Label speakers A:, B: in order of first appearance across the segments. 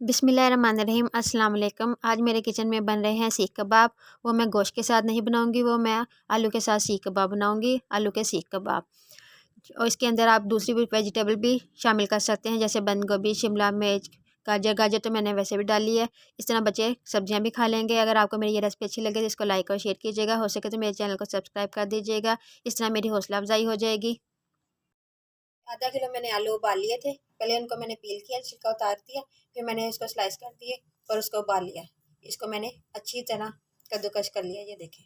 A: बिस्मिल्लाहिर्रहमानिर्रहीम अस्सलाम वालेकुम। आज मेरे किचन में बन रहे हैं सीख कबाब। वो मैं गोश्त के साथ नहीं बनाऊंगी, वो मैं आलू के साथ सीख कबाब बनाऊंगी, आलू के सीख कबाब। और इसके अंदर आप दूसरी भी वेजिटेबल भी शामिल कर सकते हैं, जैसे बंद गोभी, शिमला मिर्च, गाजर। गाजर तो मैंने वैसे भी डाली है। इस तरह बच्चे सब्जियां भी खा लेंगे। अगर आपको मेरी ये रेसिपी अच्छी लगे तो इसको लाइक और शेयर कीजिएगा। हो सके तो मेरे चैनल को सब्सक्राइब कर दीजिएगा। इस तरह मेरी हौसला अफजाई हो जाएगी। आधा किलो मैंने आलू उबाल लिए थे। पहले उनको मैंने पील किया, छिलका उतार दिया, फिर मैंने इसको स्लाइस कर दिए और उसको उबाल लिया। इसको मैंने अच्छी तरह कद्दूकश कर लिया। ये देखें,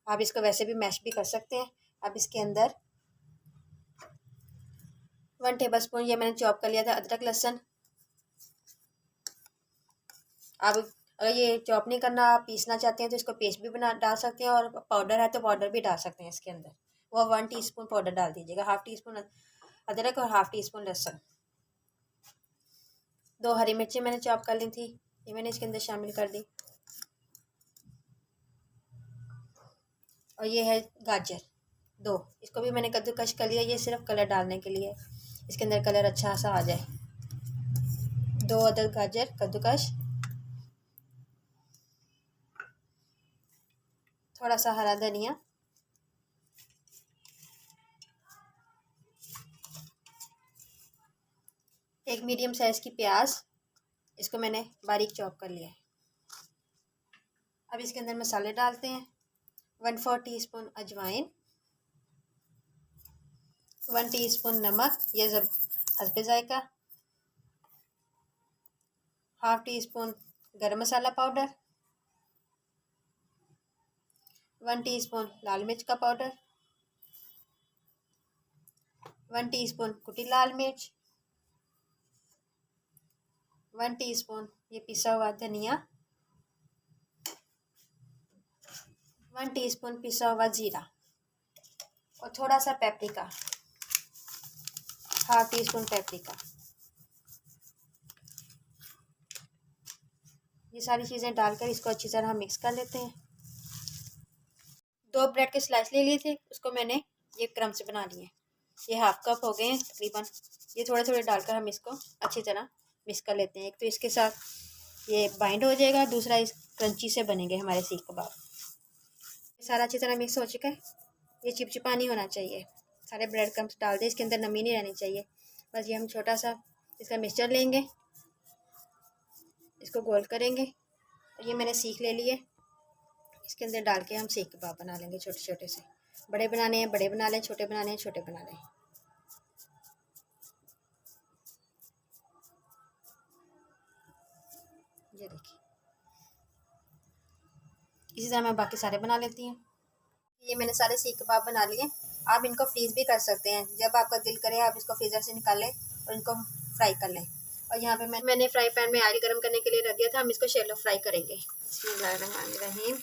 A: आप इसको वैसे भी मैश भी कर सकते हैं। अब इसके अंदर 1 टेबलस्पून ये मैंने चॉप कर लिया था अदरक लहसुन। आप अगर ये चॉप नहीं करना, आप पीसना चाहते हैं तो इसको पेस्ट भी बना डाल सकते हैं, और पाउडर है तो पाउडर भी डाल सकते हैं इसके अंदर। वो 1 टीस्पून पाउडर डाल दीजिएगा। 1/2 टीस्पून अदरक और 1/2 टीस्पून लहसुन। 2 हरी मिर्ची मैंने चॉप कर ली थी, ये मैंने इसके अंदर शामिल कर दी। और ये है गाजर 2, इसको भी मैंने कद्दूकश कर लिया। ये सिर्फ कलर डालने के लिए, इसके अंदर कलर अच्छा सा आ जाए। 2 अदद गाजर कद्दूकश, थोड़ा सा हरा धनिया, एक मीडियम साइज की प्याज, इसको मैंने बारीक चॉप कर लिया है। अब इसके अंदर मसाले डालते हैं। 1/4 टीस्पून अजवाइन, 1 टीस्पून नमक, ये सब हस्बे जायका, 1/2 टीस्पून गरम मसाला पाउडर, 1 टीस्पून लाल मिर्च का पाउडर, 1 टीस्पून कुटी लाल मिर्च, 1 टीस्पून ये पिसा हुआ धनिया, 1 टीस्पून पिसा हुआ जीरा, और थोड़ा सा पेपरिका, 1/2 टीस्पून पेपरिका। ये सारी चीज़ें डालकर इसको अच्छी तरह मिक्स कर लेते हैं। 2 ब्रेड के स्लाइस ले लिए थे, उसको मैंने ये क्रम्स बना लिए। ये 1/2 कप हो गए हैं तकरीबन। ये थोड़े थोड़े डालकर हम इसको अच्छी तरह मिक्स कर लेते हैं। एक तो इसके साथ ये बाइंड हो जाएगा, दूसरा इस क्रंची से बनेंगे हमारे सीख कबाब। सारा अच्छी तरह मिक्स हो चुका है। ये चिपचिपा नहीं होना चाहिए। सारे ब्रेड क्रम्स डाल दें, इसके अंदर नमी नहीं रहनी चाहिए। बस ये हम छोटा सा इसका मिक्सचर लेंगे, इसको गोल करेंगे। और ये मैंने सीख ले लिए, इसके अंदर डाल के हम सीख कबाब बना लेंगे छोटे छोटे से। बड़े बनाने हैं बड़े बना लें, छोटे बनाने हैं छोटे बना लें। ये देखिए, इसी तरह मैं बाकी सारे बना लेती हूँ। ये मैंने सारे सीख कबाब बना लिए। आप इनको फ्रीज़ भी कर सकते हैं। जब आपका दिल करे आप इसको फ्रीज़र से निकालें और इनको फ्राई कर लें। और यहाँ पे मैंने फ्राई पैन में ऑयल गर्म करने के लिए रख दिया था। हम इसको शैलो फ्राई करेंगे। बिस्मिल्लाहिर्रहमानिर्रहीम।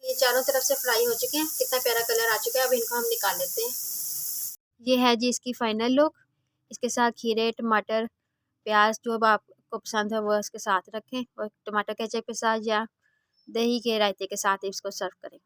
A: ये चारों तरफ से फ्राई हो चुके हैं, कितना प्यारा कलर आ चुका है। अब इनको हम निकाल लेते हैं। ये है जी इसकी फाइनल लुक। इसके साथ खीरे, टमाटर, प्याज जो अब आपको पसंद है वो इसके साथ रखें, और टमाटर केचप के साथ या दही के रायते के साथ इसको सर्व करें।